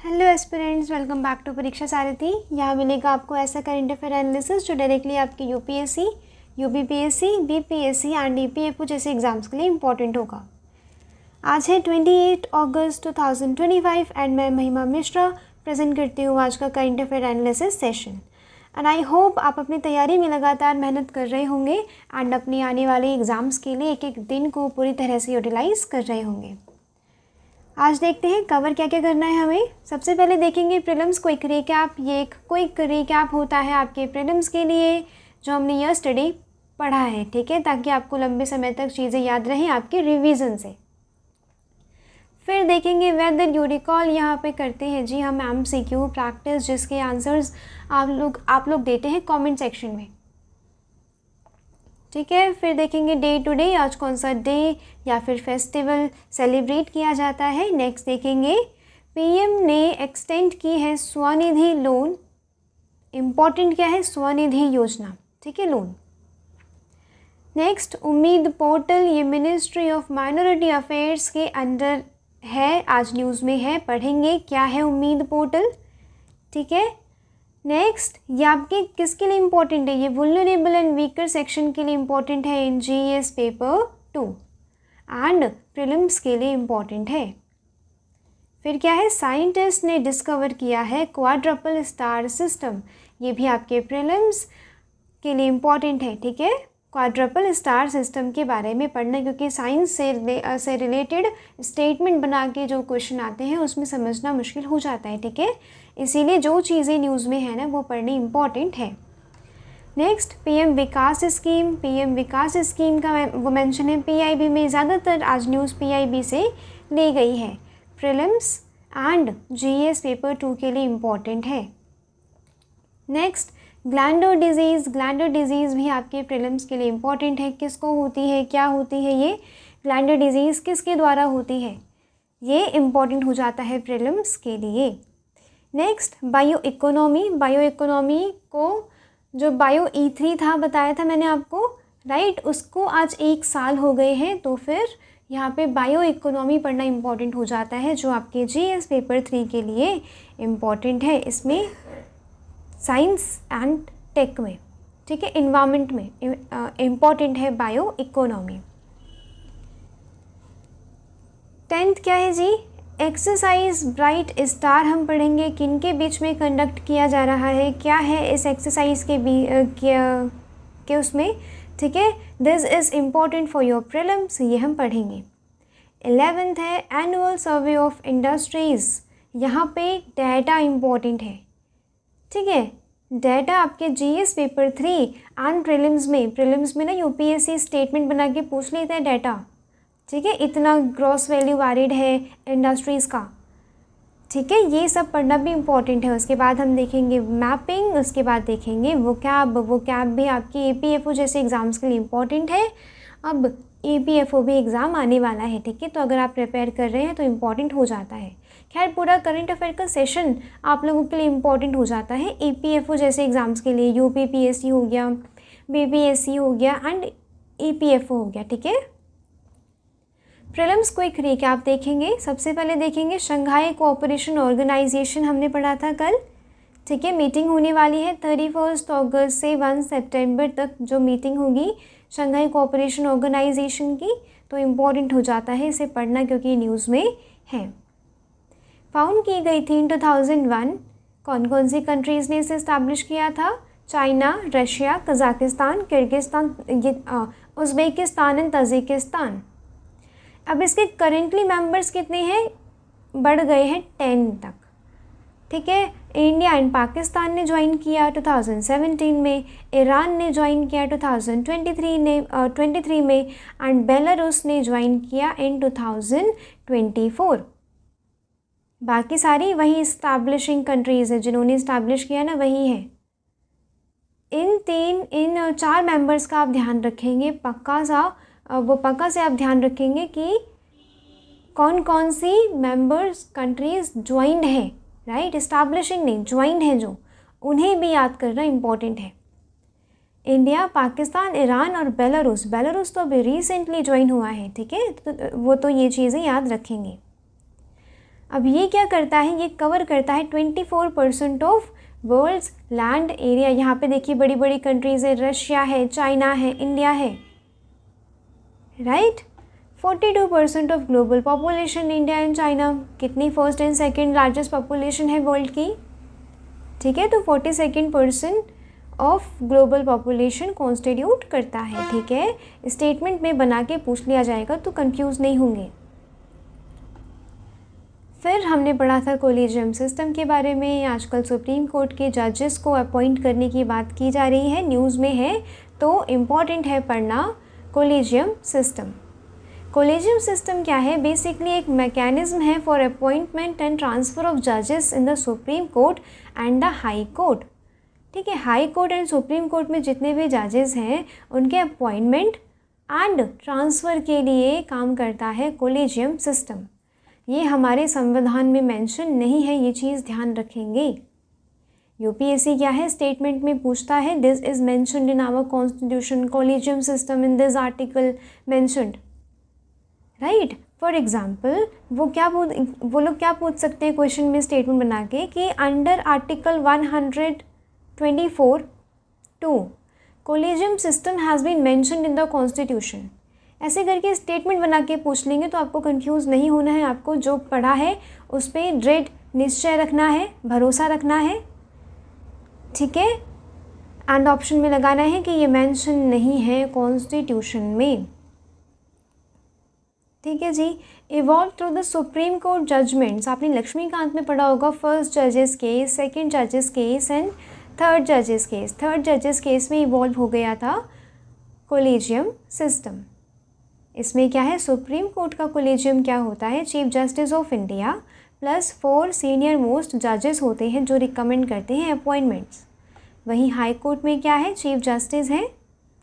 Hello aspirants, welcome back to Pariksha Sarathi. यहाँ मिलेगा आपको ऐसा करंट अफेयर एनालिसिस जो डायरेक्टली आपके UPSC, UPPSC, BPSC and EPFO जैसे एग्जाम्स के लिए इंपॉर्टेंट होगा। आज है 28 अगस्त 2025 एंड मैं महिमा मिश्रा प्रेजेंट करती हूँ आज का current affair analysis session. And I hope आप अपनी तैयारी में लगातार मेहनत कर रहे होंगे एंड अपने आने वाले एग्ज़ाम्स के लिए एक एक दिन को पूरी तरह से यूटिलाइज़ कर रहे होंगे। आज देखते हैं कवर क्या क्या करना है हमें। सबसे पहले देखेंगे प्रीलिम्स क्विक रिकैप। ये एक क्विक रिकैप होता है आपके प्रीलिम्स के लिए जो हमने यह स्टडी पढ़ा है, ठीक है, ताकि आपको लंबे समय तक चीज़ें याद रहें आपके रिवीजन से। फिर देखेंगे वेदर यू रिकॉल। यहाँ पे करते हैं जी हम MCQ प्रैक्टिस, जिसके आंसर्स आप लोग देते हैं कमेंट सेक्शन में, ठीक है। फिर देखेंगे डे टू डे, आज कौन सा डे या फिर फेस्टिवल सेलिब्रेट किया जाता है। नेक्स्ट देखेंगे पीएम ने एक्सटेंड की है स्वनिधि लोन। इम्पॉर्टेंट क्या है, स्वनिधि योजना, ठीक है, लोन। नेक्स्ट उम्मीद पोर्टल, ये मिनिस्ट्री ऑफ माइनॉरिटी अफेयर्स के अंडर है, आज न्यूज़ में है, पढ़ेंगे क्या है उम्मीद पोर्टल, ठीक है। नेक्स्ट ये आपके किसके लिए इम्पोर्टेंट है, ये वुल्नरेबल एंड वीकर सेक्शन के लिए इम्पोर्टेंट है इन GS पेपर 2 एंड प्रीलिम्स के लिए इम्पोर्टेंट है। फिर क्या है, साइंटिस्ट ने डिस्कवर किया है क्वाड्रपल स्टार सिस्टम, ये भी आपके प्रीलिम्स के लिए इम्पोर्टेंट है, ठीक है। क्वाड्रपल स्टार सिस्टम के बारे में पढ़ना, क्योंकि साइंस से रिलेटेड स्टेटमेंट बना के जो क्वेश्चन आते हैं उसमें समझना मुश्किल हो जाता है, ठीक है। इसीलिए जो चीज़ें न्यूज़ में है ना वो पढ़नी इम्पॉर्टेंट है। नेक्स्ट PM विकास स्कीम। PM विकास स्कीम का वो मेंशन है PIB में, ज़्यादातर आज न्यूज़ PIB से ली गई है। प्रीलिम्स एंड GS पेपर 2 के लिए इम्पॉर्टेंट है। Next glanders disease. Glanders disease भी आपके प्रीलिम्स के लिए इम्पॉर्टेंट है। किसको होती है, क्या होती है ये ग्लैंडर डिजीज़, किसके द्वारा होती है, ये इम्पॉर्टेंट हो जाता है प्रीलिम्स के लिए। Next bio economy. Bio economy को जो बायो E3 था बताया था मैंने आपको, राइट, उसको आज 1 साल हो गए हैं, तो फिर यहाँ पे बायो इकोनॉमी पढ़ना इम्पॉर्टेंट हो जाता है जो आपके GS पेपर 3 के लिए इम्पॉर्टेंट है। इसमें साइंस एंड टेक में, ठीक है, इन्वायरमेंट में इम्पॉर्टेंट है बायो इकोनॉमी। 10th क्या है जी, एक्सरसाइज ब्राइट स्टार हम पढ़ेंगे। किन के बीच में कंडक्ट किया जा रहा है, क्या है इस एक्सरसाइज के उसमें, ठीक है, this is important for your prelims, ये हम पढ़ेंगे। 11th है एनुअल सर्वे ऑफ इंडस्ट्रीज़। यहाँ पे डाटा इम्पॉर्टेंट है, ठीक है। डाटा आपके GS पेपर 3 एंड प्रीलिम्स में ना UPSC स्टेटमेंट बना के पूछ लेता है डाटा, ठीक है, इतना ग्रॉस वैल्यू वैलिड है इंडस्ट्रीज़ का, ठीक है, ये सब पढ़ना भी इम्पॉर्टेंट है। उसके बाद हम देखेंगे मैपिंग, उसके बाद देखेंगे वोकैब भी आपकी EPFO जैसे एग्ज़ाम्स के लिए इम्पॉर्टेंट है। अब EPFO भी एग्ज़ाम आने वाला है, ठीक है, तो अगर आप प्रिपेयर कर रहे हैं तो इम्पॉर्टेंट हो जाता है। खैर पूरा करंट अफेयर का सेशन आप लोगों के लिए इम्पॉर्टेंट हो जाता है EPFO जैसे एग्ज़ाम्स के लिए। UPPSC हो गया, BPSC हो गया एंड EPFO हो गया, ठीक है। प्रीलिम्स क्विक रिकैप देखेंगे। सबसे पहले देखेंगे शंघाई कोऑपरेशन ऑर्गेनाइजेशन, हमने पढ़ा था कल, ठीक है। मीटिंग होने वाली है 31 अगस्त से 1 सितंबर तक जो मीटिंग होगी शंघाई कोऑपरेशन ऑर्गेनाइजेशन की, तो इम्पॉर्टेंट हो जाता है इसे पढ़ना क्योंकि न्यूज़ में है। फाउंड की गई थी इन 2001, कौन कौन सी कंट्रीज़ ने इसे इस्टेब्लिश किया था, China, Russia, Kazakhstan, Kyrgyzstan, Uzbekistan and Tajikistan. अब इसके करेंटली मेंबर्स कितने हैं, बढ़ गए हैं 10 तक, ठीक है। इंडिया एंड पाकिस्तान ने ज्वाइन किया 2017 में, ईरान ने ज्वाइन किया 2023 में एंड बेलारूस ने ज्वाइन किया इन 2024। बाकी सारी वही इस्टेब्लिशिंग कंट्रीज़ है, जिन्होंने इस्टेब्लिश किया ना वही है। इन 4 मेंबर्स का आप ध्यान रखेंगे पक्का से आप ध्यान रखेंगे कि कौन कौन सी मेंबर्स कंट्रीज़ ज्वाइंड है, राइट, इस्टेब्लिशिंग नहीं, ज्वाइंड है जो, उन्हें भी याद करना इम्पॉर्टेंट है। इंडिया, पाकिस्तान, ईरान और बेलारूस तो अभी रिसेंटली ज्वाइन हुआ है, ठीक है, तो वो तो ये चीज़ें याद रखेंगे। अब ये क्या करता है, ये कवर करता है 24% ऑफ वर्ल्ड्स लैंड एरिया। यहाँ पे देखिए बड़ी बड़ी कंट्रीज़ है, रशिया है, चाइना है, इंडिया है, right. 42% of global population India and China. कितनी first and second largest population है वर्ल्ड की, ठीक है। तो 42% ऑफ ग्लोबल पॉपुलेशन कॉन्स्टिट्यूट करता है, ठीक है। स्टेटमेंट में बना के पूछ लिया जाएगा तो कंफ्यूज नहीं होंगे। फिर हमने पढ़ा था कोलिजियम सिस्टम के बारे में। आजकल सुप्रीम कोर्ट के जजेस को अपॉइंट करने की बात की जा रही है, न्यूज़ में है, तो इम्पॉर्टेंट है पढ़ना कोलिजियम सिस्टम। कोलिजियम सिस्टम क्या है, बेसिकली एक मैकेनिज्म है for appointment and transfer of जजेस in the Supreme Court and the High Court, ठीक है। High Court and Supreme Court में जितने भी जजेस हैं उनके अपॉइंटमेंट एंड ट्रांसफ़र के लिए काम करता है कोलिजियम सिस्टम। ये हमारे संविधान में मेंशन नहीं है, ये चीज़ ध्यान रखेंगे। यूपीएससी क्या है, स्टेटमेंट में पूछता है this is mentioned in our constitution, collegium system in this article mentioned, right. For example वो लोग क्या पूछ सकते हैं क्वेश्चन में स्टेटमेंट बना के कि under article 124(2) collegium system has been mentioned in the constitution. ऐसे करके स्टेटमेंट बना के पूछ लेंगे तो आपको कंफ्यूज नहीं होना है। आपको जो पढ़ा है उस पर दृढ़ निश्चय रखना है, भरोसा रखना है, ठीक है। एंड ऑप्शन में लगाना है कि ये मेंशन नहीं है कॉन्स्टिट्यूशन में, ठीक है जी। Evolve through the Supreme court judgements, आपने लक्ष्मीकांत में पढ़ा होगा, फर्स्ट जजेस केस, सेकंड जजेस केस एंड थर्ड जजेस केस। थर्ड जजेस केस में इवॉल्व हो गया था कोलिजियम सिस्टम। इसमें क्या है, सुप्रीम कोर्ट का कोलिजियम क्या होता है, chief justice of India plus 4 senior most जजेस होते हैं जो रिकमेंड करते हैं अपॉइंटमेंट्स। वहीं हाई कोर्ट में क्या है, चीफ जस्टिस है,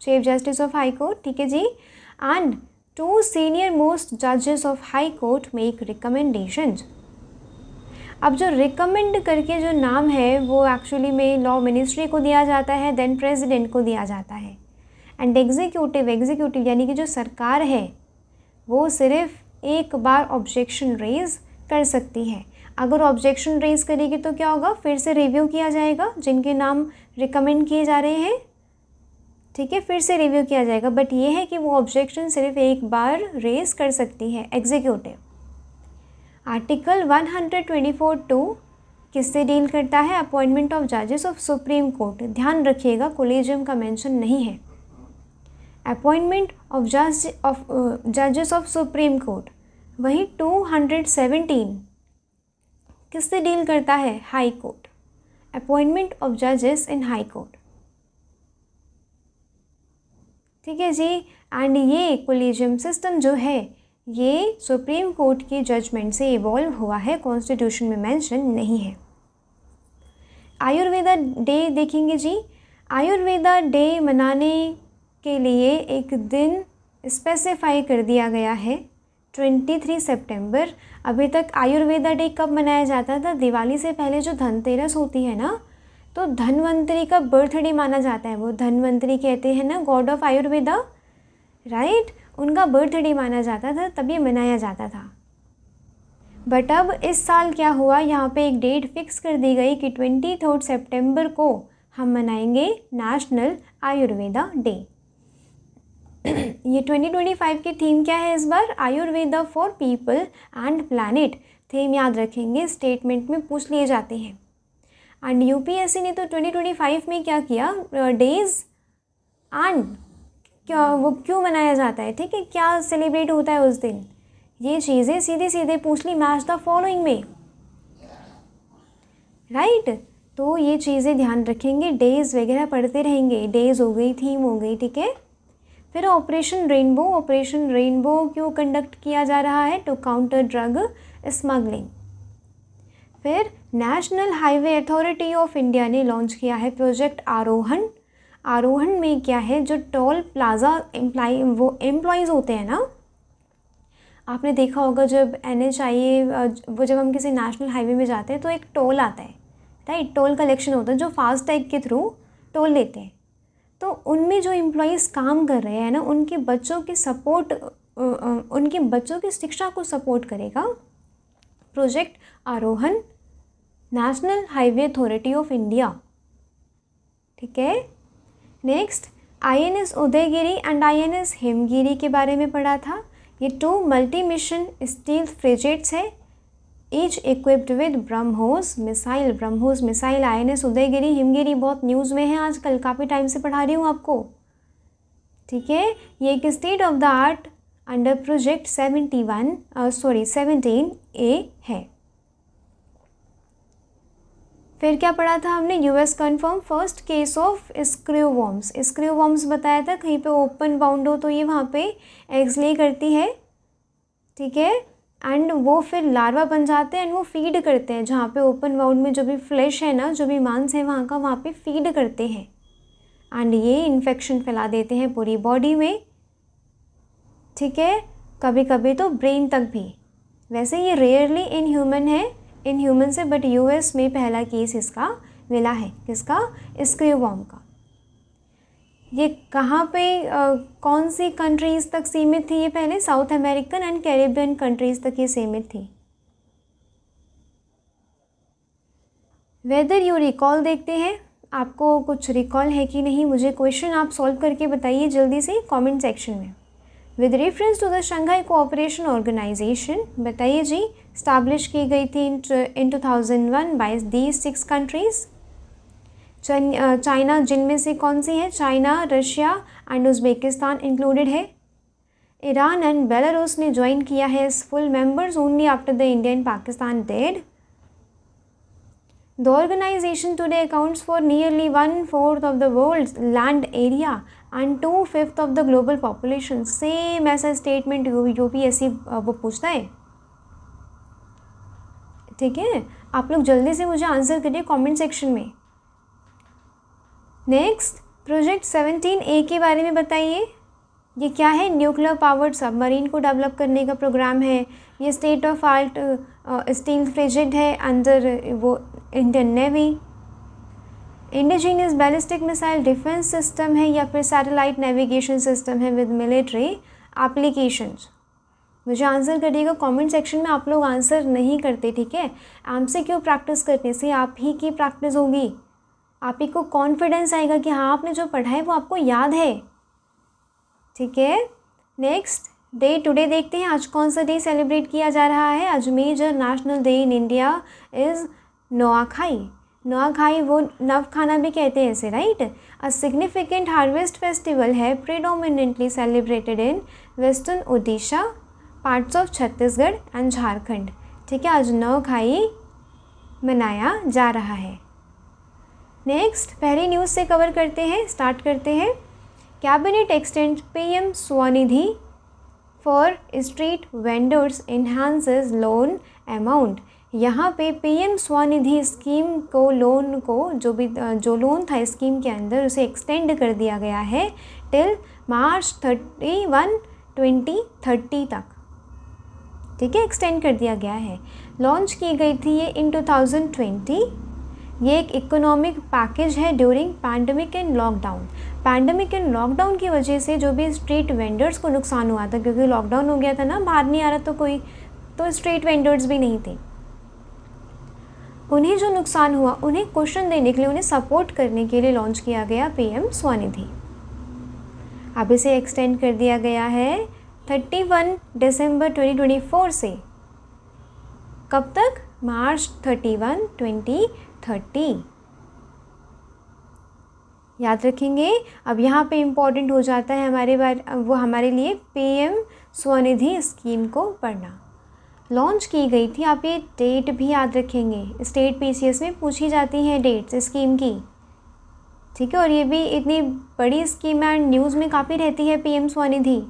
chief justice of high Court, ठीक है जी। एंड 2 सीनियर मोस्ट जजेस of high court make recommendations. अब जो रिकमेंड करके जो नाम है वो एक्चुअली में लॉ मिनिस्ट्री को दिया जाता है, देन प्रेसिडेंट को दिया जाता है। एंड एग्जीक्यूटिव यानी कि जो सरकार है वो सिर्फ एक बार ऑब्जेक्शन रेज कर सकती है। अगर ऑब्जेक्शन रेज करेगी तो क्या होगा, फिर से रिव्यू किया जाएगा जिनके नाम रिकमेंड किए जा रहे हैं, ठीक है, फिर से रिव्यू किया जाएगा। बट ये है कि वो ऑब्जेक्शन सिर्फ एक बार रेज कर सकती है एग्जीक्यूटिव। आर्टिकल 124(2) किससे डील करता है, अपॉइंटमेंट ऑफ जजेस ऑफ सुप्रीम कोर्ट। ध्यान रखिएगा कोलिजियम का मेंशन नहीं है। अपॉइंटमेंट ऑफ जजेस ऑफ सुप्रीम कोर्ट। वहीं 217 किससे डील करता है, हाई कोर्ट, अपॉइंटमेंट ऑफ जजेस इन हाई कोर्ट, ठीक है जी। एंड ये कोलिजियम सिस्टम जो है ये सुप्रीम कोर्ट के जजमेंट से इवॉल्व हुआ है, कॉन्स्टिट्यूशन में मेंशन नहीं है। आयुर्वेदा डे देखेंगे जी। आयुर्वेदा डे मनाने के लिए एक दिन स्पेसिफाई कर दिया गया है 23 सितंबर। अभी तक आयुर्वेदा डे कब मनाया जाता था, दिवाली से पहले जो धनतेरस होती है ना, तो धन्वंतरी का बर्थडे माना जाता है। वो धन्वंतरी कहते हैं ना, गॉड ऑफ आयुर्वेदा, राइट, उनका बर्थडे माना जाता था, तभी मनाया जाता था। बट अब इस साल क्या हुआ, यहाँ पे एक डेट फिक्स कर दी गई कि 23 सितंबर को हम मनाएंगे नेशनल आयुर्वेदा डे। ये 2025 की थीम क्या है इस बार, Ayurveda for people and planet. Theme याद रखेंगे, स्टेटमेंट में पूछ लिए जाते हैं। एंड यूपीएससी ने तो 2025 में क्या किया, डेज एंड क्या वो क्यों मनाया जाता है, ठीक है, क्या सेलिब्रेट होता है उस दिन, ये चीज़ें सीधे सीधे पूछ ली मैच द फॉलोइंग में, राइट। तो ये चीज़ें ध्यान रखेंगे, डेज वगैरह पढ़ते रहेंगे, डेज हो गई, थीम हो गई, ठीक है। फिर ऑपरेशन रेनबो क्यों कंडक्ट किया जा रहा है, टू काउंटर ड्रग स्मगलिंग। फिर national highway authority of India ने लॉन्च किया है प्रोजेक्ट आरोहण। आरोहण में क्या है, जो टोल प्लाज़ा एम्प्लॉयज़ होते हैं ना, आपने देखा होगा जब NHIA वो जब हम किसी नेशनल हाईवे में जाते हैं तो एक टोल आता है, राइट, टोल कलेक्शन होता है जो फास्टैग के थ्रू टोल लेते हैं। तो उनमें जो एम्प्लॉयज़ काम कर रहे हैं ना, उनके बच्चों की शिक्षा को सपोर्ट करेगा project Arohan, national highway authority of India. ठीक है, next INS Udaygiri and INS Himgiri के बारे में पढ़ा था। ये 2 मल्टी मिशन स्टील फ्रिगेट्स है, each equipped with BrahMos missile. BrahMos missile INS Udaygiri Himgiri बहुत न्यूज़ में है आजकल, काफ़ी टाइम से पढ़ा रही हूँ आपको। ठीक है, ये एक state of the art under project 17A है। फिर क्या पढ़ा था हमने, US confirm first case of screw worms. Screw worms बताया था, कहीं पे ओपन बाउंड हो तो ये वहाँ पे एग्स ले करती है। ठीक है, एंड वो फिर लार्वा बन जाते हैं एंड वो फीड करते हैं, जहाँ पे ओपन बाउंड में जो भी फ्लैश है ना, जो भी मांस है वहाँ का, वहाँ पे फीड करते हैं एंड ये इन्फेक्शन फैला देते हैं पूरी बॉडी में। ठीक है, कभी कभी तो ब्रेन तक भी। वैसे ये रेयरली इन ह्यूमन से, बट US में पहला केस इसका मिला है। किसका? स्क्रू वॉर्म का। ये कहाँ पे कौन सी कंट्रीज़ तक सीमित थी ये पहले? South American and Caribbean countries तक ये सीमित थी। वेदर यू रिकॉल देखते हैं, आपको कुछ रिकॉल है कि नहीं, मुझे क्वेश्चन आप सॉल्व करके बताइए जल्दी से कमेंट सेक्शन में। With reference to the Shanghai cooperation organisation, बताइए जी, स्टैब्लिश की गई थी in 2001 by these 6 countries. China जिनमें से कौन सी है? China, Russia and Uzbekistan included है। ईरान एंड बेलारूस ने ज्वाइन किया है as full members only after the India and Pakistan did. The organization today accounts for nearly 1/4 of the world's land area and 2/5 of the global population. Same ऐसा statement UPSC वो पूछता है। ठीक है, आप लोग जल्दी से मुझे आंसर करिए कमेंट सेक्शन में। नेक्स्ट, प्रोजेक्ट 17A के बारे में बताइए। ये क्या है? न्यूक्लियर पावर्ड सबमरीन को डेवलप करने का प्रोग्राम है। ये state of art steel frigate है अंडर वो Indian navy. Indigenous ballistic missile defence system है या फिर सैटेलाइट नेविगेशन सिस्टम है विद मिलिट्री एप्लीकेशंस। मुझे आंसर करिएगा कमेंट सेक्शन में। आप लोग आंसर नहीं करते, ठीक है? MCQ प्रैक्टिस करने से आप ही की प्रैक्टिस होगी, आप ही को कॉन्फिडेंस आएगा कि हाँ आपने जो पढ़ा है वो आपको याद है। ठीक है, नेक्स्ट डे टुडे देखते हैं। आज कौन सा डे सेलिब्रेट किया जा रहा है? आज major national day in India is Nuakhai. Nuakhai वो नव खाना भी कहते हैं इसे, right? A significant harvest festival है predominantly celebrated in western Odisha, parts of Chhattisgarh and Jharkhand. ठीक है, आज नोआखाई मनाया जा रहा है। नेक्स्ट, पहली न्यूज़ से कवर करते हैं, स्टार्ट करते हैं। Cabinet extend PM Svanidhi for street vendors enhances loan amount. यहाँ पे PM स्वनिधि स्कीम को, लोन को, जो लोन था स्कीम के अंदर उसे एक्सटेंड कर दिया गया है टिल March 31, 2030 तक। ठीक है, एक्सटेंड कर दिया गया है। लॉन्च की गई थी ये इन 2020। ये एक इकोनॉमिक पैकेज है during pandemic and lockdown. Pandemic and lockdown की वजह से जो भी स्ट्रीट वेंडर्स को नुकसान हुआ था, क्योंकि लॉकडाउन हो गया था ना, बाहर नहीं आ रहा तो कोई, तो स्ट्रीट वेंडर्स भी नहीं थे, उन्हें जो नुकसान हुआ उन्हें क्वेश्चन देने के लिए, उन्हें सपोर्ट करने के लिए लॉन्च किया गया PM स्वनिधि। अब इसे एक्सटेंड कर दिया गया है 31 दिसंबर 2024 से कब तक? March 31, 2030। याद रखेंगे। अब यहाँ पे इम्पॉर्टेंट हो जाता है हमारे लिए PM स्वनिधि स्कीम को पढ़ना। लॉन्च की गई थी, आप ये डेट भी याद रखेंगे, स्टेट PCS में पूछी जाती हैं डेट्स स्कीम की। ठीक है, और ये भी इतनी बड़ी स्कीम है एंड न्यूज़ में काफ़ी रहती है PM Svanidhi.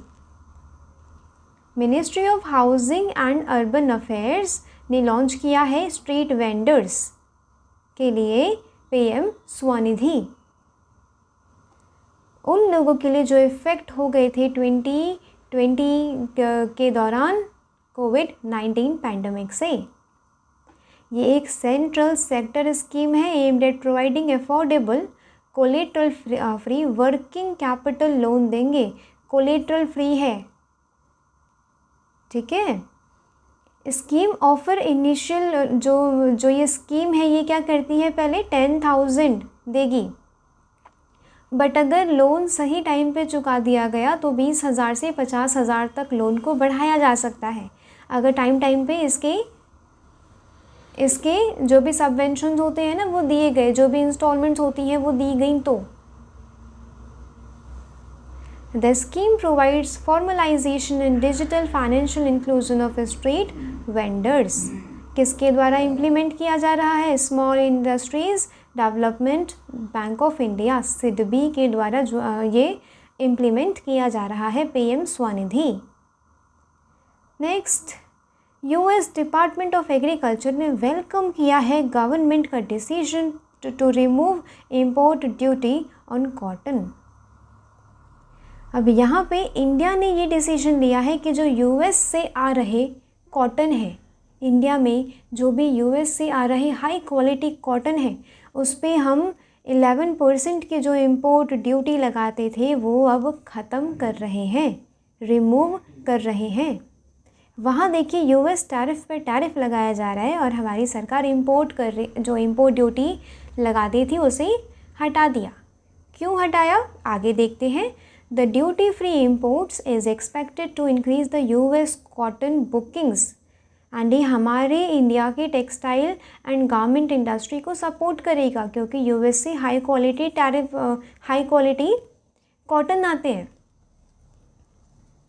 Ministry of housing and urban affairs ने लॉन्च किया है स्ट्रीट वेंडर्स के लिए PM स्वनिधि। उन लोगों के लिए जो इफ़ेक्ट हो गए थे 2020 के दौरान COVID-19 पैंडमिक से। ये एक सेंट्रल सेक्टर स्कीम है aimed at providing affordable collateral free working capital loan देंगे। कोलेट्रल फ्री है, ठीक है। स्कीम ऑफर इनिशियल जो ये स्कीम है ये क्या करती है, पहले 10,000 देगी, बट अगर लोन सही टाइम पे चुका दिया गया तो 20,000 से 50,000 तक लोन को बढ़ाया जा सकता है, अगर टाइम पे इसके जो भी सबवेंशंस होते हैं ना वो दिए गए, जो भी इंस्टॉलमेंट्स होती हैं वो दी गई तो। The scheme provides formalization and digital financial inclusion of street vendors. किसके द्वारा इम्प्लीमेंट किया जा रहा है, small industries development bank of India SIDBI के द्वारा ये इम्प्लीमेंट किया जा रहा है PM Svanidhi. Next, US department of agriculture ने वेलकम किया है गवर्नमेंट का decision to remove import duty on cotton. अब यहाँ पे इंडिया ने ये डिसीजन लिया है कि जो यूएस से आ रहे कॉटन है, इंडिया में जो भी यूएस से आ रहे हाई क्वालिटी कॉटन है उस पे हम 11% की जो इम्पोर्ट ड्यूटी लगाते थे वो अब ख़त्म कर रहे हैं, रिमूव कर रहे हैं। वहाँ देखिए यूएस टैरिफ पे टैरिफ लगाया जा रहा है और हमारी सरकार जो इम्पोर्ट ड्यूटी लगाती थी उसे हटा दिया। क्यों हटाया, आगे देखते हैं। The duty-free imports is expected to increase the US cotton bookings and ये हमारे इंडिया की टेक्सटाइल एंड गारमेंट इंडस्ट्री को सपोर्ट करेगा क्योंकि यूएस से हाई क्वालिटी कॉटन आते हैं,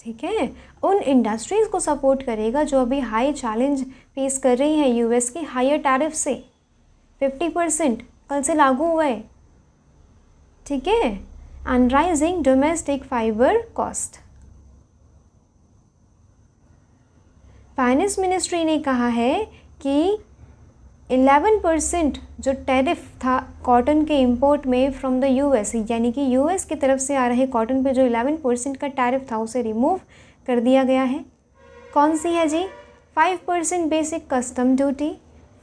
ठीक है। उन इंडस्ट्रीज़ को सपोर्ट करेगा जो अभी हाई चैलेंज फेस कर रही है यूएस के हायर टैरिफ से। 50% कल से लागू हुआ है, ठीक है। And rising domestic fibre cost. Finance ministry ने कहा है कि 11% जो टैरिफ था कॉटन के इंपोर्ट में फ्रॉम द यूएस, यानी कि यूएस की तरफ से आ रहे कॉटन पे जो 11% का टैरिफ था उसे रिमूव कर दिया गया है। कौन सी है जी, 5% basic custom duty,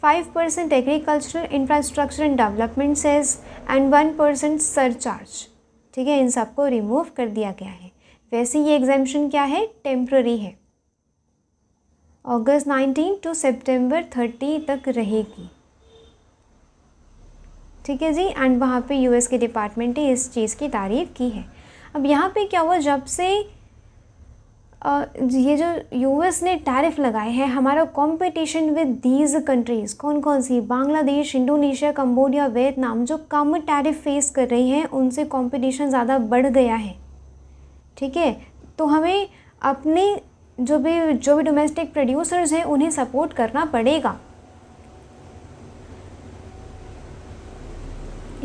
5% agricultural infrastructure and development cess and 1% surcharge, ठीक है। इन सबको रिमूव कर दिया गया है। वैसे ये एग्जाम्पशन क्या है, टेम्प्ररी है, अगस्त 19 टू सितंबर 30 तक रहेगी, ठीक है जी। एंड वहाँ पे यूएस के डिपार्टमेंट ने इस चीज़ की तारीफ़ की है। अब यहाँ पे क्या हुआ, जब से ये जो यूएस ने टैरिफ लगाए हैं, हमारा कंपटीशन विद दीज कंट्रीज़ कौन कौन सी, बांग्लादेश, इंडोनेशिया, कंबोडिया, वियतनाम, जो कम टैरिफ फेस कर रही हैं उनसे कंपटीशन ज़्यादा बढ़ गया है, ठीक है। तो हमें अपने जो भी डोमेस्टिक प्रोड्यूसर्स हैं उन्हें सपोर्ट करना पड़ेगा।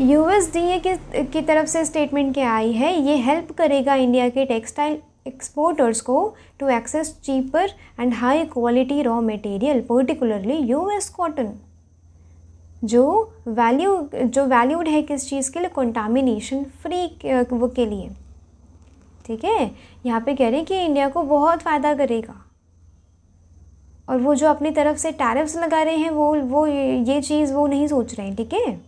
यूएसडीए की तरफ से स्टेटमेंट क्या आई है, ये हेल्प करेगा इंडिया के टेक्सटाइल एक्सपोर्टर्स को to access cheaper and high quality raw material, particularly US cotton, जो वैल्यूड है किस चीज़ के लिए, कंटामिनेशन फ्री वो के लिए, ठीक है। यहाँ पे कह रहे हैं कि इंडिया को बहुत फ़ायदा करेगा और वो जो अपनी तरफ से टैरिफ्स लगा रहे हैं वो ये चीज़ वो नहीं सोच रहे हैं, ठीक है।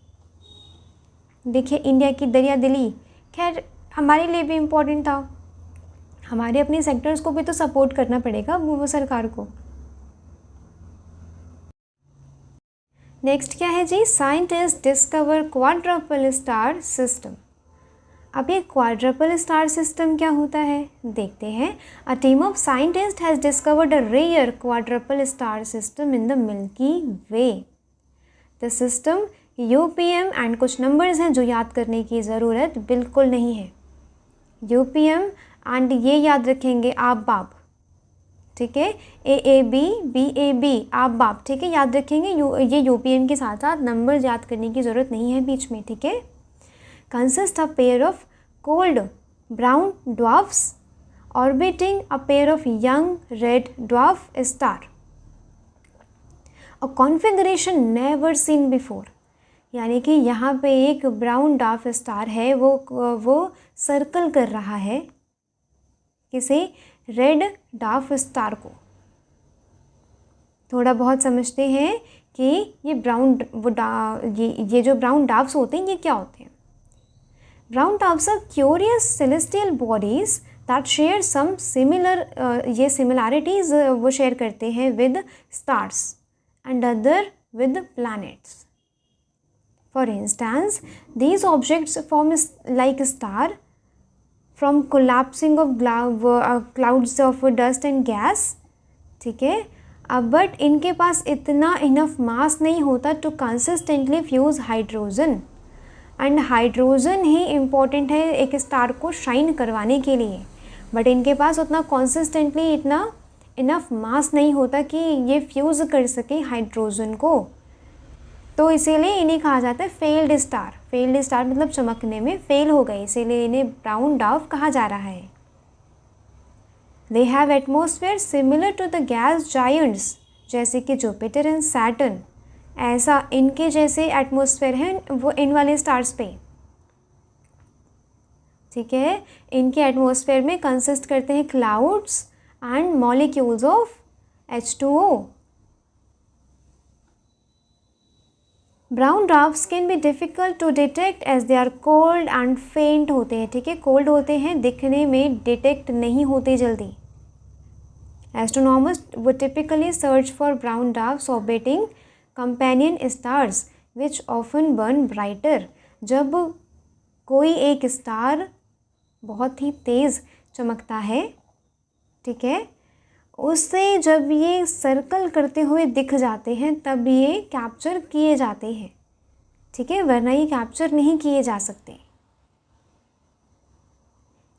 देखिए इंडिया की दरिया दिली, खैर हमारे लिए भी इम्पोर्टेंट था, हमारे अपने सेक्टर्स को भी तो सपोर्ट करना पड़ेगा वो सरकार को। नेक्स्ट क्या है जी, scientist discover quadruple star system. अब ये क्वाड्रपल स्टार सिस्टम क्या होता है देखते हैं। A team of scientist has discovered a rare quadruple star system in the Milky Way. The system UPM and कुछ नंबर्स हैं जो याद करने की ज़रूरत बिल्कुल नहीं है। यूपीएम एंड ये याद रखेंगे आप बाप, ठीक है, AAB BAB आप बाप, ठीक है, याद रखेंगे। ये यूपीएम के साथ साथ नंबर्स याद करने की ज़रूरत नहीं है बीच में, ठीक है। Consist a pair of cold brown dwarfs orbiting a pair of young red dwarf star, a configuration never seen before, यानी कि यहाँ पे एक ब्राउन ड्वार्फ स्टार है, वो सर्कल कर रहा है किसे, रेड ड्वार्फ स्टार को। थोड़ा बहुत समझते हैं कि ये ये जो ब्राउन ड्वार्फ्स होते हैं ये क्या होते हैं। Brown dwarfs are curious celestial bodies that share some similar, ये सिमिलैरिटीज़ वो शेयर करते हैं with stars and other with planets. For instance these objects form like a star from collapsing of clouds of dust and gas. ठीक है. अब but इनके पास इतना enough mass नहीं होता to consistently fuse hydrogen, and hydrogen ही important है एक स्टार को शाइन करवाने के लिए. बट इनके पास उतना कंसिस्टेंटली इतना इनफ मास नहीं होता कि ये फ्यूज़ कर सके हाइड्रोजन को. तो इसीलिए इन्हें कहा जाता है फेल्ड स्टार. फेल्ड स्टार मतलब चमकने में फेल हो गए, इसीलिए इन्हें ब्राउन डॉर्फ कहा जा रहा है. They have atmosphere similar to the gas giants, जैसे कि जुपिटर एंड सैटर्न. ऐसा इनके जैसे एटमॉस्फेयर हैं वो इन वाले स्टार्स पे. ठीक है. इनके एटमॉस्फेयर में कंसिस्ट करते हैं clouds and molecules of H2O. Brown dwarfs can be difficult to detect as they are cold and faint होते हैं. ठीक है. कोल्ड होते हैं, दिखने में डिटेक्ट नहीं होते जल्दी. एस्ट्रोनॉमर्स वो typically search for brown drafts orbiting companion stars which often burn brighter. जब कोई एक स्टार बहुत ही तेज़ चमकता है, ठीक है, उससे जब ये सर्कल करते हुए दिख जाते हैं तब ये कैप्चर किए जाते हैं. ठीक है. वरना ये कैप्चर नहीं किए जा सकते.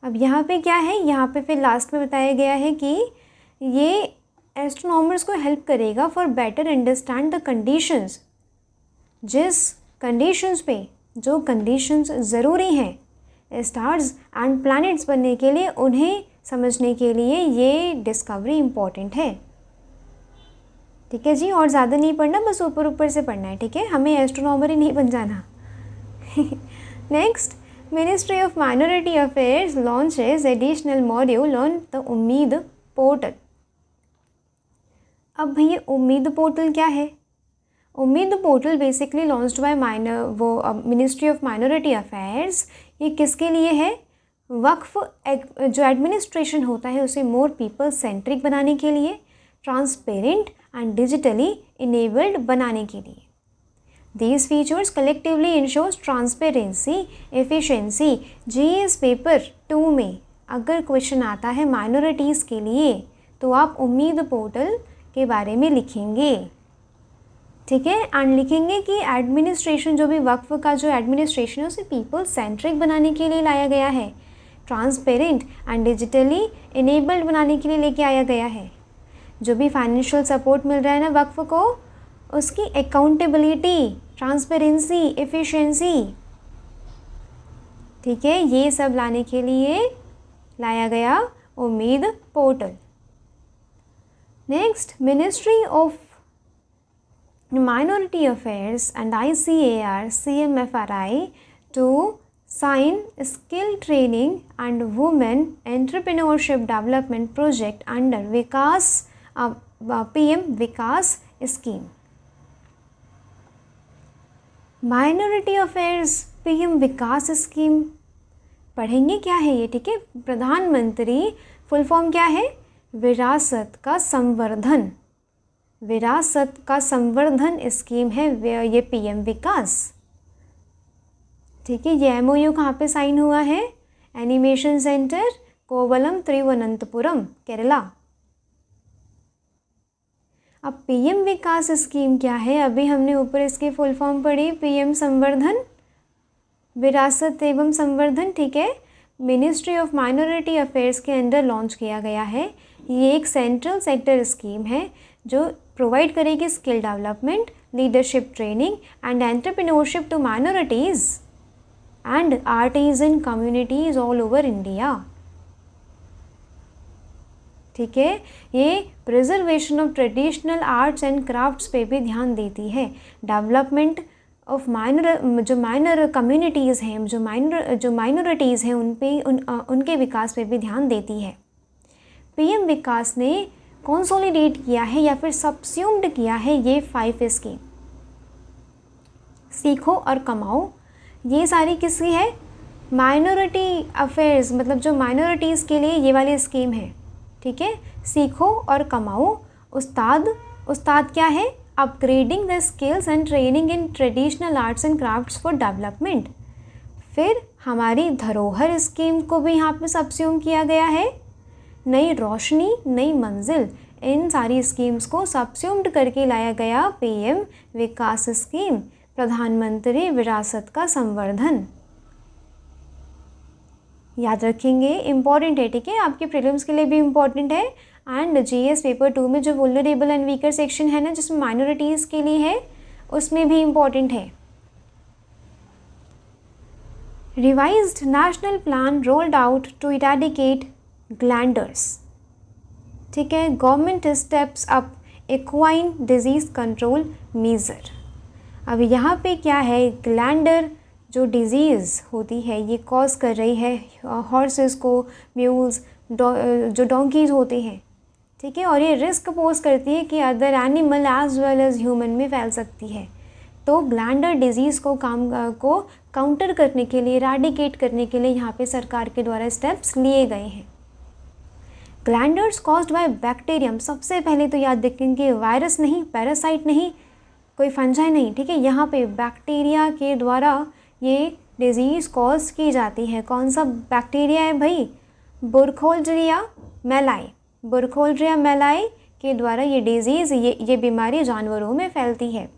अब यहाँ पे क्या है, यहाँ पे फिर लास्ट में बताया गया है कि ये एस्ट्रोनॉमर्स को हेल्प करेगा for better understand the conditions. जिस कंडीशंस पे जो कंडीशंस ज़रूरी हैं स्टार्स एंड प्लैनेट्स बनने के लिए, उन्हें समझने के लिए ये डिस्कवरी इम्पॉर्टेंट है. ठीक है जी. और ज़्यादा नहीं पढ़ना, बस ऊपर ऊपर से पढ़ना है. ठीक है. हमें एस्ट्रोनॉमर ही नहीं बन जाना. Next, ministry of minority affairs launches additional module on the उम्मीद पोर्टल. अब भैया उम्मीद पोर्टल क्या है? उम्मीद portal basically launched by ministry of minority affairs. ये किसके लिए है? वक्फ जो एडमिनिस्ट्रेशन होता है उसे मोर पीपल सेंट्रिक बनाने के लिए, ट्रांसपेरेंट एंड डिजिटली इनेबल्ड बनाने के लिए. These features collectively ensures transparency, efficiency. GS paper 2 में अगर क्वेश्चन आता है माइनॉरिटीज़ के लिए तो आप उम्मीद पोर्टल के बारे में लिखेंगे. ठीक है. एंड लिखेंगे कि एडमिनिस्ट्रेशन, जो भी वक्फ का जो एडमिनिस्ट्रेशन है उसे पीपल सेंट्रिक बनाने के लिए लाया गया है, ट्रांसपेरेंट एंड डिजिटली इनेबल्ड बनाने के लिए लेके आया गया है. जो भी फाइनेंशियल सपोर्ट मिल रहा है ना वक्फ को, उसकी अकाउंटेबिलिटी, ट्रांसपेरेंसी, एफिशिएंसी, ठीक है, ये सब लाने के लिए लाया गया Umeed portal. Next, ministry of minority affairs and ICAR CMFRI to sign skill training and women entrepreneurship development project under Vikas PM Vikas scheme. Minority affairs PM Vikas scheme पढ़ेंगे क्या है ये. ठीक है. प्रधानमंत्री फुल फॉर्म क्या है? विरासत का संवर्धन. विरासत का संवर्धन स्कीम है ये PM विकास. ठीक है. ये MOU कहाँ पे साइन हुआ है? Animation centre, Kovalam, Thiruvananthapuram, Kerala. अब PM विकास स्कीम क्या है? अभी हमने ऊपर इसकी फुल फॉर्म पढ़ी, PM संवर्धन, विरासत एवं संवर्धन. ठीक है. मिनिस्ट्री ऑफ माइनॉरिटी अफेयर्स के अंडर लॉन्च किया गया है. ये एक सेंट्रल सेक्टर स्कीम है जो प्रोवाइड करेगी skill development, leadership training and entrepreneurship to minorities and artisan communities all over India. ठीक है. ये preservation of traditional arts and crafts पे भी ध्यान देती है. डेवलपमेंट ऑफ माइनर कम्युनिटीज़ हैं, जो माइनॉरिटीज़ हैं उनके विकास पे भी ध्यान देती है. PM विकास ने कंसोलिडेट किया है या फिर सबस्यूम्ड किया है ये 5 स्कीम. सीखो और कमाओ, ये सारी किसकी है? माइनॉरिटी अफेयर्स मतलब जो माइनॉरिटीज़ के लिए ये वाली स्कीम है, ठीक है। सीखो और कमाओ। उस्ताद क्या है? Upgrading the skills and training in traditional arts and crafts for development. फिर हमारी धरोहर स्कीम को भी यहाँ पे सबस्यूम किया गया है। नई रोशनी नई मंजिल, इन सारी स्कीम्स को सबस्यूम्ड करके लाया गया पीएम विकास स्कीम, प्रधानमंत्री विरासत का संवर्धन। याद रखेंगे, इम्पॉर्टेंट है, ठीक है, आपके प्रीलिम्स के लिए भी इम्पॉर्टेंट है। एंड जीएस पेपर 2 में जो वुलनरेबल एंड वीकर सेक्शन है ना, जिसमें माइनॉरिटीज़ के लिए है, उसमें भी इम्पॉर्टेंट है। Revised national plan rolled out to eradicate glanders, ठीक है। Government steps up equine disease control major. अब यहाँ पे क्या है, ग्लैंडर जो डिज़ीज़ होती है ये कॉज कर रही है हॉर्सेस को, म्यूल्स, जो डोंकीज़ होते हैं, ठीक है, और ये रिस्क पोज करती है कि other animal as well as human में फैल सकती है। तो ग्लैंडर डिजीज़ को काउंटर करने के लिए, इरेडिकेट करने के लिए यहाँ पे सरकार के द्वारा स्टेप्स लिए गए हैं। ग्लैंडर्स कॉज्ड बाय बैक्टीरियम, सबसे पहले तो याद रखेंगे वायरस नहीं, पैरासाइट नहीं, कोई फंजाई नहीं, ठीक है। यहाँ पे बैक्टीरिया के द्वारा ये डिज़ीज़ कॉज की जाती है। कौन सा बैक्टीरिया है भाई? बुरखोल्डिया मेलाई। बुरखोल्डिया मेलाई के द्वारा ये डिज़ीज़, ये बीमारी जानवरों में फैलती है।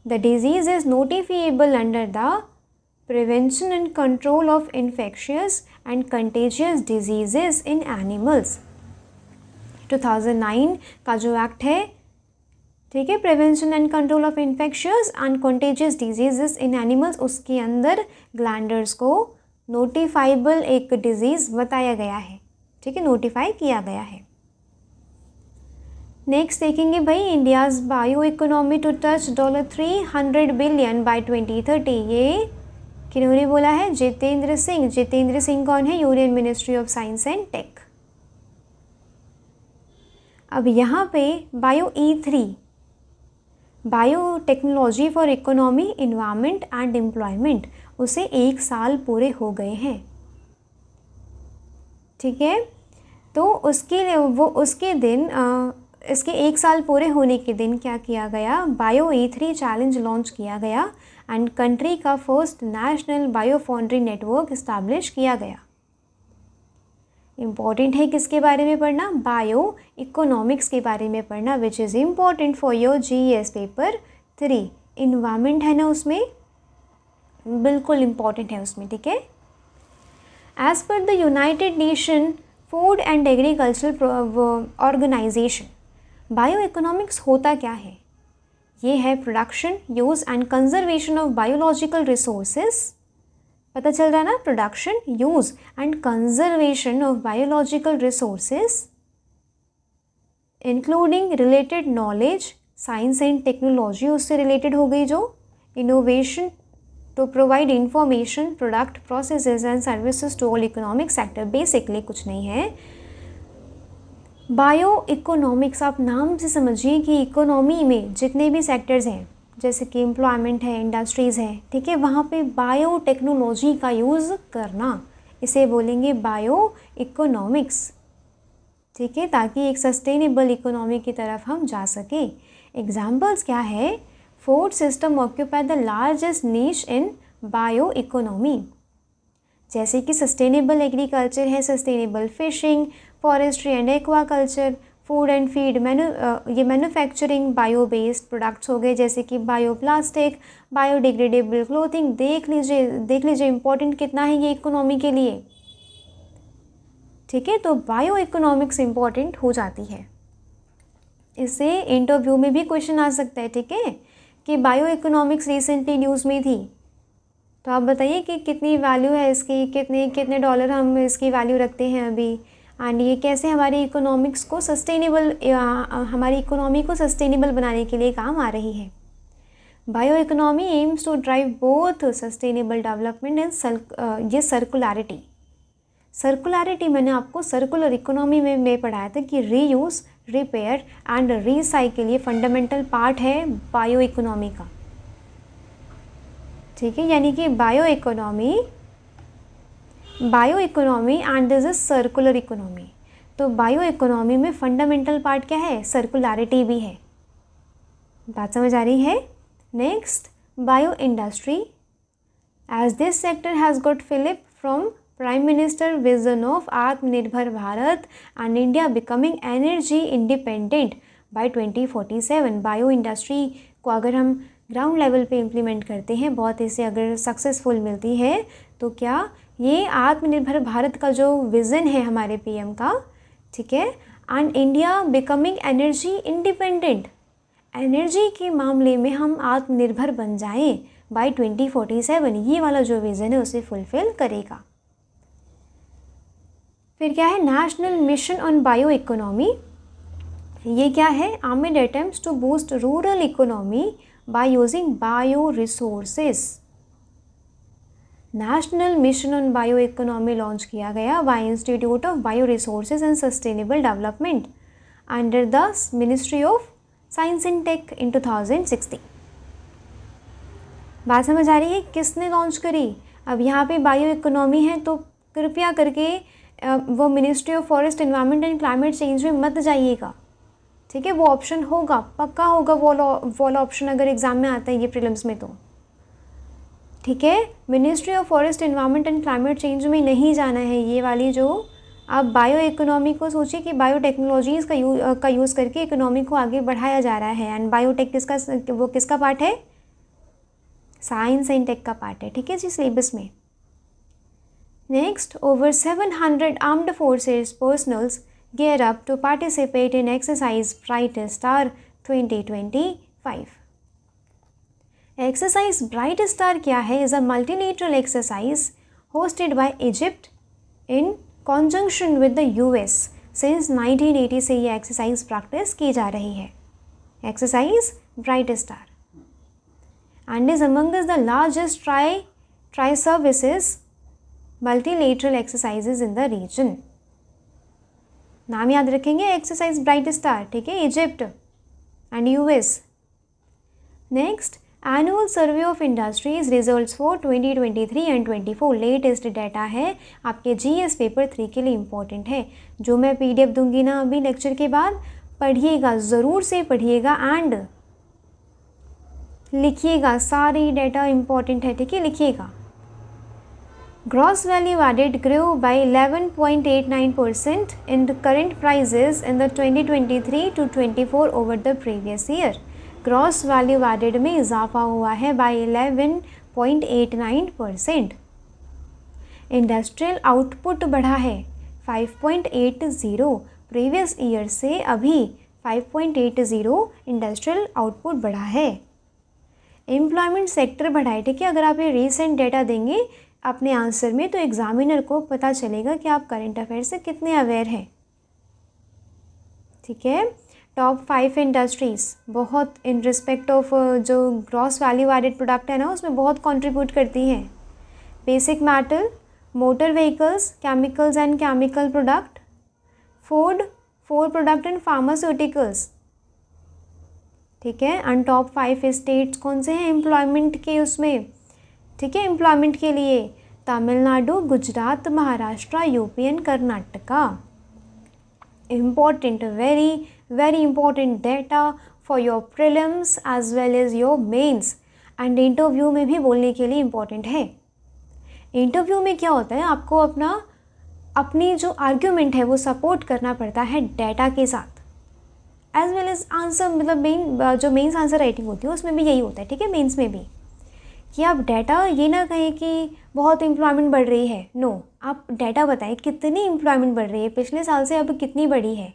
The disease is notifiable under the prevention and control of infectious and contagious diseases in animals. 2009 का जो एक्ट है, ठीक है, prevention and control of infectious and contagious diseases in animals, उसके अंदर ग्लैंडर्स को नोटिफाइबल एक डिजीज़ बताया गया है, ठीक है, नोटिफाई किया गया है। नेक्स्ट देखेंगे भाई, India's bio economy to touch $300 billion by 2030। ये किन्होंने बोला है? जितेंद्र सिंह। जितेंद्र सिंह कौन है? Union ministry of science and tech. अब यहाँ पे bio E3, biotechnology for economy environment and employment, उसे 1 साल पूरे हो गए हैं, ठीक है। तो इसके 1 साल पूरे होने के दिन क्या किया गया? बायो E3 चैलेंज लॉन्च किया गया एंड कंट्री का first national bio foundry network establish किया गया। इम्पॉर्टेंट है किसके बारे में पढ़ना? बायो इकोनॉमिक्स के बारे में पढ़ना, which is important for your GS paper 3। Environment है ना उसमें, बिल्कुल इम्पॉर्टेंट है उसमें, ठीक है। As per the United Nation food and agricultural organisation, bio economics होता क्या है? ये है production, use and conservation of biological resources. पता चल रहा है ना? Production, use and conservation of biological resources including related knowledge, science and technology उससे रिलेटेड हो गई, जो innovation to provide information, product, processes and services to all economic sector. Basically कुछ नहीं है। बायो इकोनॉमिक्स आप नाम से समझिए कि इकोनॉमी में जितने भी सेक्टर्स हैं, जैसे कि एम्प्लॉयमेंट है, इंडस्ट्रीज़ है, ठीक है, वहाँ पे बायो टेक्नोलॉजी का यूज़ करना, इसे बोलेंगे बायो इकोनॉमिक्स, ठीक है, ताकि एक सस्टेनेबल इकोनॉमी की तरफ हम जा सकें। एग्जाम्पल्स क्या है? Food system occupy the largest niche in bio economy, जैसे कि सस्टेनेबल एग्रीकल्चर है, sustainable fishing, forestry and aquaculture, food and feed, ये मैन्युफैक्चरिंग बायो बेस्ड प्रोडक्ट्स हो गए, जैसे कि बायो प्लास्टिक, बायोडिग्रेडेबल क्लोथिंग। देख लीजिए इम्पोर्टेंट कितना है ये इकोनॉमी के लिए, ठीक है। तो बायो इकोनॉमिक्स इम्पॉर्टेंट हो जाती है। इससे इंटरव्यू में भी क्वेश्चन आ सकता है, ठीक है, कि बायो इकोनॉमिक्स रिसेंटली न्यूज़ में थी, तो आप बताइए कि कितनी वैल्यू है इसकी, कितने डॉलर हम इसकी वैल्यू रखते हैं अभी, एंड ये कैसे हमारी इकोनॉमिक्स को सस्टेनेबल, हमारी इकोनॉमी को सस्टेनेबल बनाने के लिए काम आ रही है। Bio economy aims to drive both sustainable development and ये सर्कुलरिटी मैंने आपको सर्कुलर इकोनॉमी में पढ़ाया था कि रीयूज़, रिपेयर एंड रीसाइकिल ये फंडामेंटल पार्ट है बायो इकोनॉमी का, ठीक है। यानी कि bio economy bio economy and this is circular economy. तो बायो इकोनॉमी में फंडामेंटल पार्ट क्या है, सर्कुलरिटी भी है। बात समझ आ रही है। Next, bio industry, as this sector has got fillip from prime minister vision of Atmanirbhar Bharat and India becoming energy independent by 2047। Bio industry को अगर हम ग्राउंड लेवल पे इम्प्लीमेंट करते हैं, बहुत इसे अगर सक्सेसफुल मिलती है, तो क्या ये आत्मनिर्भर भारत का जो विज़न है हमारे पीएम का, ठीक है, and India becoming energy independent, energy के मामले में हम आत्मनिर्भर बन जाएं बाय 2047, ये वाला जो विज़न है उसे फुलफिल करेगा। फिर क्या है, national mission on bio economy. ये क्या है, amid attempts to boost rural economy by using bio resources. National mission on bio economy launch किया गया by institute of bio resources and sustainable development under the ministry of science and tech in 2016। बात समझ आ रही है, किसने launch करी। अब यहाँ पे बायो इकोनॉमी है तो कृपया करके वो ministry of forest environment and climate change में मत जाइएगा, ठीक है। वो ऑप्शन होगा, पक्का होगा वो ऑप्शन अगर एग्ज़ाम में आता है ये प्रीलिम्स में, तो ठीक है। Ministry of forest environment and climate change में नहीं जाना है। ये वाली जो आप बायो इकोनॉमी को सोचिए कि बायो टेक्नोलॉजीज़ का यूज़ करके इकोनॉमी को आगे बढ़ाया जा रहा है, एंड बायोटेक किसका पार्ट है, साइंस एंड टेक का पार्ट है, ठीक है जी, सिलेबस में। Next, over 700 armed forces personnels gear up to participate in exercise Bright Star 2025। Exercise bright Star क्या है, is a multilateral exercise hosted by Egypt in conjunction with the US. Since 1980 से ये exercise practice की जा रही है, exercise bright star, and is among the largest tri services multilateral exercises in the region. नाम याद रखेंगे, एक्सरसाइज ब्राइट स्टार, ठीक है, Egypt and US. Next, annual survey of industries results for 2023 and 24 latest data है, आपके GS paper 3 के लिए important है। जो मैं पीडीएफ दूंगी ना अभी लेक्चर के बाद, पढ़िएगा, ज़रूर से पढ़िएगा एंड लिखिएगा, सारी डाटा इम्पोर्टेंट है, ठीक है, लिखिएगा। Gross value added grew by 11.89% in the current prices in the 2023 to 24 over the previous year। Gross value added में इजाफा हुआ है by 11.89%। इंडस्ट्रियल आउटपुट बढ़ा है 5.80, प्रीवियस ईयर से अभी 5.80 इंडस्ट्रियल आउटपुट बढ़ा है। एम्प्लॉयमेंट सेक्टर बढ़ा है, ठीक है। अगर आप ये रीसेंट डेटा देंगे अपने आंसर में तो एग्जामिनर को पता चलेगा कि आप करंट अफेयर से कितने अवेयर हैं, ठीक है। टॉप 5 इंडस्ट्रीज़ बहुत इन रिस्पेक्ट ऑफ जो ग्रॉस वैल्यू एडेड प्रोडक्ट है ना, उसमें बहुत कंट्रीब्यूट करती हैं। Basic metal, motor vehicles, chemicals and chemical product, food product and pharmaceuticals, ठीक है। एंड टॉप 5 स्टेट्स कौन से हैं एम्प्लॉयमेंट के उसमें, ठीक है, एम्प्लॉयमेंट के लिए, Tamil Nadu, Gujarat, Maharashtra, UP and Karnataka. Important, very very important data for your prelims as well as your mains, and interview में भी बोलने के लिए इम्पॉर्टेंट है। इंटरव्यू में क्या होता है, आपको अपनी जो आर्ग्यूमेंट है वो सपोर्ट करना पड़ता है डेटा के साथ, एज वेल एज आंसर, मतलब जो मेंस आंसर राइटिंग होती है उसमें भी यही होता है, ठीक है, मेंस में भी, कि आप डाटा ये ना कहें कि बहुत एम्प्लॉयमेंट बढ़ रही है, नो, आप डाटा बताएं कितनी एम्प्लॉयमेंट बढ़ रही है, पिछले साल से अब कितनी बढ़ी है,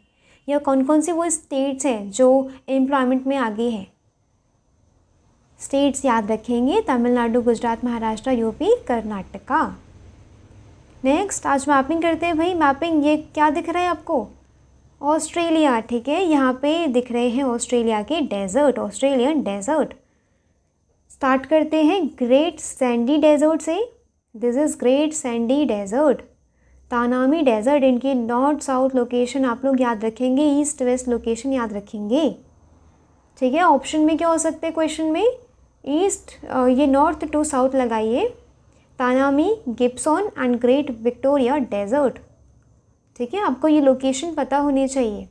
या कौन कौन सी वो स्टेट्स हैं जो एम्प्लॉयमेंट में आगे हैं। स्टेट्स याद रखेंगे, तमिलनाडु, गुजरात, महाराष्ट्र, यूपी, कर्नाटका। नेक्स्ट, आज मैपिंग करते हैं भाई। मैपिंग ये क्या दिख रहा है आपको, ऑस्ट्रेलिया, ठीक है, यहाँ पे दिख रहे हैं ऑस्ट्रेलिया के डेजर्ट, ऑस्ट्रेलियन डेजर्ट। स्टार्ट करते हैं ग्रेट सैंडी डेजर्ट से। This is Great Sandy Desert, Tanami Desert. इनकी नॉर्थ साउथ लोकेशन आप लोग याद रखेंगे, ईस्ट वेस्ट लोकेशन याद रखेंगे, ठीक है। ऑप्शन में क्या हो सकते हैं क्वेश्चन में, ईस्ट, ये नॉर्थ टू साउथ लगाइए, Tanami, Gibson and Great Victoria Desert. ठीक है, आपको ये लोकेशन पता होनी चाहिए।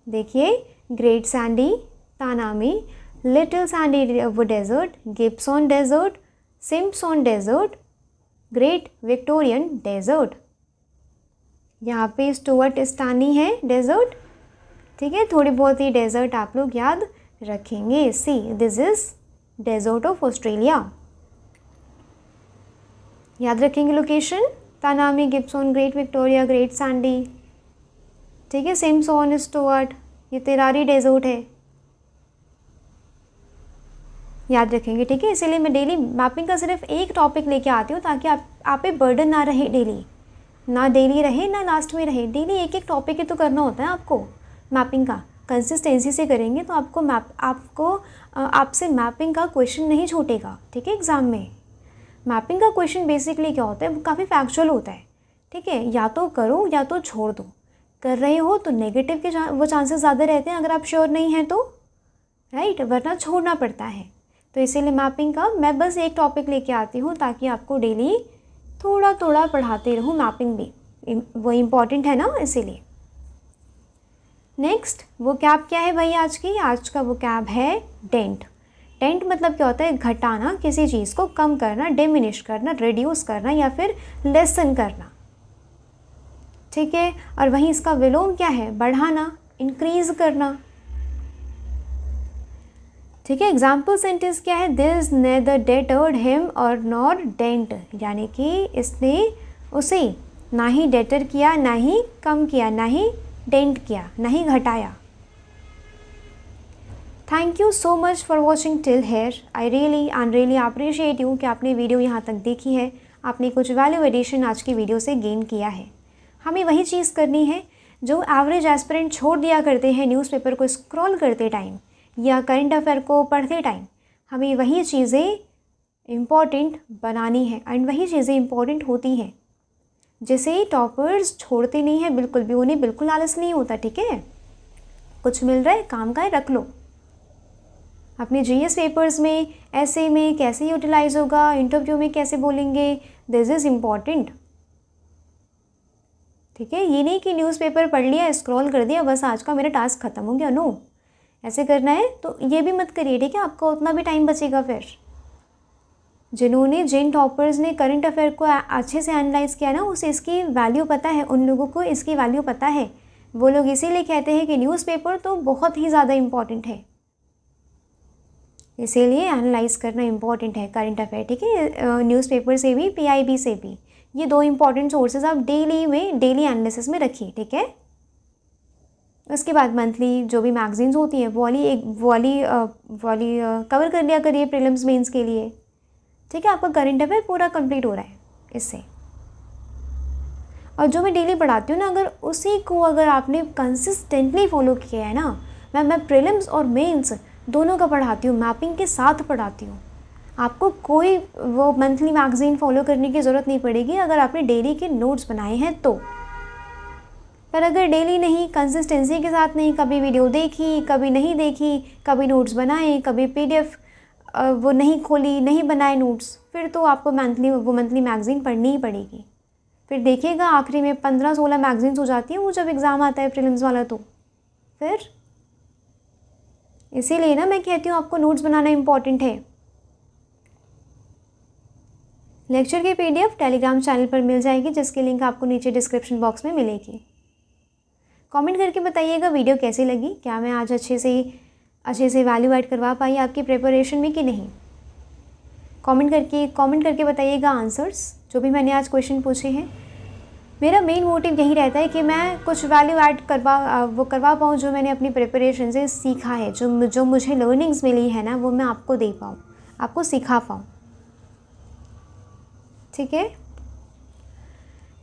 देखिए, Great Sandy, Tanami, Little Sandy वो desert, Gibson Desert, Simpson Desert, Great Victorian Desert. यहाँ पे स्टुअर्ट स्टानी है डेजर्ट। ठीक है, थोड़ी बहुत ही डेजर्ट आप लोग याद रखेंगे। See, this is desert of Australia. याद रखेंगे location, Tanami, Gibson, Great Victoria, Great Sandy. ठीक है, सिम्पसन, स्टुअर्ट, ये तेरारी डेजर्ट है, याद रखेंगे। ठीक है, इसीलिए मैं डेली मैपिंग का सिर्फ एक टॉपिक लेके आती हूँ ताकि आप पे बर्डन ना रहे, डेली रहे ना लास्ट में रहे। डेली एक एक टॉपिक ही तो करना होता है आपको मैपिंग का। कंसिस्टेंसी से करेंगे तो आपसे मैपिंग का क्वेश्चन नहीं छूटेगा। ठीक है, एग्ज़ाम में मैपिंग का क्वेश्चन बेसिकली क्या होता है, वो काफ़ी फैक्चुअल होता है। ठीक है, या तो करो या तो छोड़ दो। कर रहे हो तो नेगेटिव के वो चांसेस ज़्यादा रहते हैं अगर आप श्योर नहीं हैं तो, राइट, वरना छोड़ना पड़ता है। तो इसीलिए मैपिंग का मैं बस एक टॉपिक लेके आती हूँ ताकि आपको डेली थोड़ा थोड़ा पढ़ाते रहूँ। मैपिंग भी वो इम्पॉर्टेंट है ना, इसीलिए। नेक्स्ट वो कैब क्या है भाई आज का वो कैब है डेंट। डेंट मतलब क्या होता है, घटाना, किसी चीज़ को कम करना, डिमिनिश करना, रिड्यूस करना या फिर लेसन करना। ठीक है, और वहीं इसका विलोम क्या है, बढ़ाना, इंक्रीज करना। ठीक है, एग्जाम्पल सेंटेंस क्या है, दिस नेदर डेटर्ड हिम और नॉर डेंट, यानी कि इसने उसे ना ही डेटर किया, ना ही कम किया, ना ही डेंट किया, ना ही घटाया। Thank you so much for watching till here. I really appreciate you कि आपने वीडियो यहाँ तक देखी है। आपने कुछ वैल्यू एडिशन आज की वीडियो से गेन किया है। हमें वही चीज़ करनी है जो एवरेज एस्पिरेंट छोड़ दिया करते हैं न्यूज़पेपर को स्क्रॉल करते टाइम या करंट अफेयर को पढ़ते टाइम। हमें वही चीज़ें इम्पॉर्टेंट बनानी है एंड वही चीज़ें इम्पॉर्टेंट होती हैं जिसे टॉपर्स छोड़ते नहीं हैं बिल्कुल भी। उन्हें बिल्कुल आलस नहीं होता। ठीक है, कुछ मिल रहा है, काम का है, रख लो। अपने जीएस पेपर्स में, ऐसे में कैसे यूटिलाइज होगा, इंटरव्यू में कैसे बोलेंगे, दिस इज़ इम्पॉर्टेंट। ठीक है, ये नहीं कि न्यूज़पेपर पढ़ लिया, स्क्रॉल कर दिया, बस आज का मेरा टास्क ख़त्म हो गया। नो, ऐसे करना है तो ये भी मत करिए। ठीक है, आपका उतना भी टाइम बचेगा फिर। जिन टॉपर्स ने करंट अफेयर को अच्छे से एनालाइज किया ना, उसे इसकी वैल्यू पता है, उन लोगों को इसकी वैल्यू पता है। वो लोग इसीलिए कहते हैं कि न्यूज़पेपर तो बहुत ही ज़्यादा इम्पॉर्टेंट है, इसीलिए एनालाइज करना इम्पॉर्टेंट है करंट अफेयर। ठीक है, न्यूज़पेपर से भी, पीआईबी से भी, ये दो इम्पॉर्टेंट सोर्सेज आप डेली एनालिसिस में रखिए। ठीक है, उसके बाद मंथली जो भी मैगजीन्स होती हैं वो वाली कवर कर लिया करिए प्रीलिम्स मेंस के लिए। ठीक है, आपका करंट अफेयर पूरा कंप्लीट हो रहा है इससे। और जो मैं डेली पढ़ाती हूँ ना, अगर उसी को अगर आपने कंसिस्टेंटली फॉलो किया है ना, मैं प्रीलिम्स और मेंस दोनों का पढ़ाती हूँ, मैपिंग के साथ पढ़ाती हूँ। आपको कोई वो मंथली मैगजीन फॉलो करने की ज़रूरत नहीं पड़ेगी अगर आपने डेली के नोट्स बनाए हैं तो। पर अगर डेली नहीं, कंसिस्टेंसी के साथ नहीं, कभी वीडियो देखी, कभी नहीं देखी, कभी नोट्स बनाए, कभी पीडीएफ वो नहीं खोली, नहीं बनाए नोट्स, फिर तो आपको मंथली मैगज़ीन पढ़नी ही पड़ेगी। फिर देखिएगा आखिरी में 15-16 मैगजीन्स हो जाती हैं वो जब एग्ज़ाम आता है प्रीलिम्स वाला। तो फिर इसीलिए ना मैं कहती हूँ आपको नोट्स बनाना इम्पॉर्टेंट है। लेक्चर की पीडीएफ टेलीग्राम चैनल पर मिल जाएगी, जिसकी लिंक आपको नीचे डिस्क्रिप्शन बॉक्स में मिलेगी। कमेंट करके बताइएगा वीडियो कैसी लगी, क्या मैं आज अच्छे से वैल्यू ऐड करवा पाई आपकी प्रिपरेशन में कि नहीं। कमेंट करके बताइएगा आंसर्स जो भी मैंने आज क्वेश्चन पूछे हैं। मेरा मेन मोटिव यही रहता है कि मैं कुछ वैल्यू ऐड करवा पाऊँ जो मैंने अपनी प्रिपरेशन से सीखा है, जो मुझे लर्निंग्स मिली है ना, वो मैं आपको दे पाऊँ, आपको सिखा पाऊँ। ठीक है,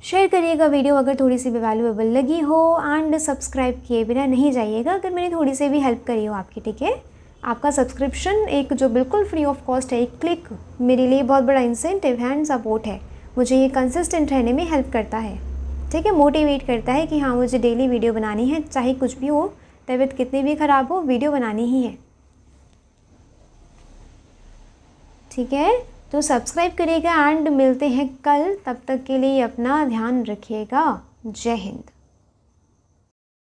शेयर करिएगा वीडियो अगर थोड़ी सी भी वैल्यूएबल लगी हो, एंड सब्सक्राइब किए बिना नहीं जाइएगा अगर मैंने थोड़ी सी भी हेल्प करी हो आपकी। ठीक है, आपका सब्सक्रिप्शन एक जो बिल्कुल फ्री ऑफ कॉस्ट है, एक क्लिक मेरे लिए बहुत बड़ा इंसेंटिव है एंड सपोर्ट है। मुझे ये कंसिस्टेंट रहने में हेल्प करता है। ठीक है, मोटिवेट करता है कि हाँ मुझे डेली वीडियो बनानी है, चाहे कुछ भी हो, तबीयत कितनी भी ख़राब हो, वीडियो बनानी ही है। ठीक है, तो सब्सक्राइब करिएगा एंड मिलते हैं कल। तब तक के लिए अपना ध्यान रखिएगा। जय हिंद।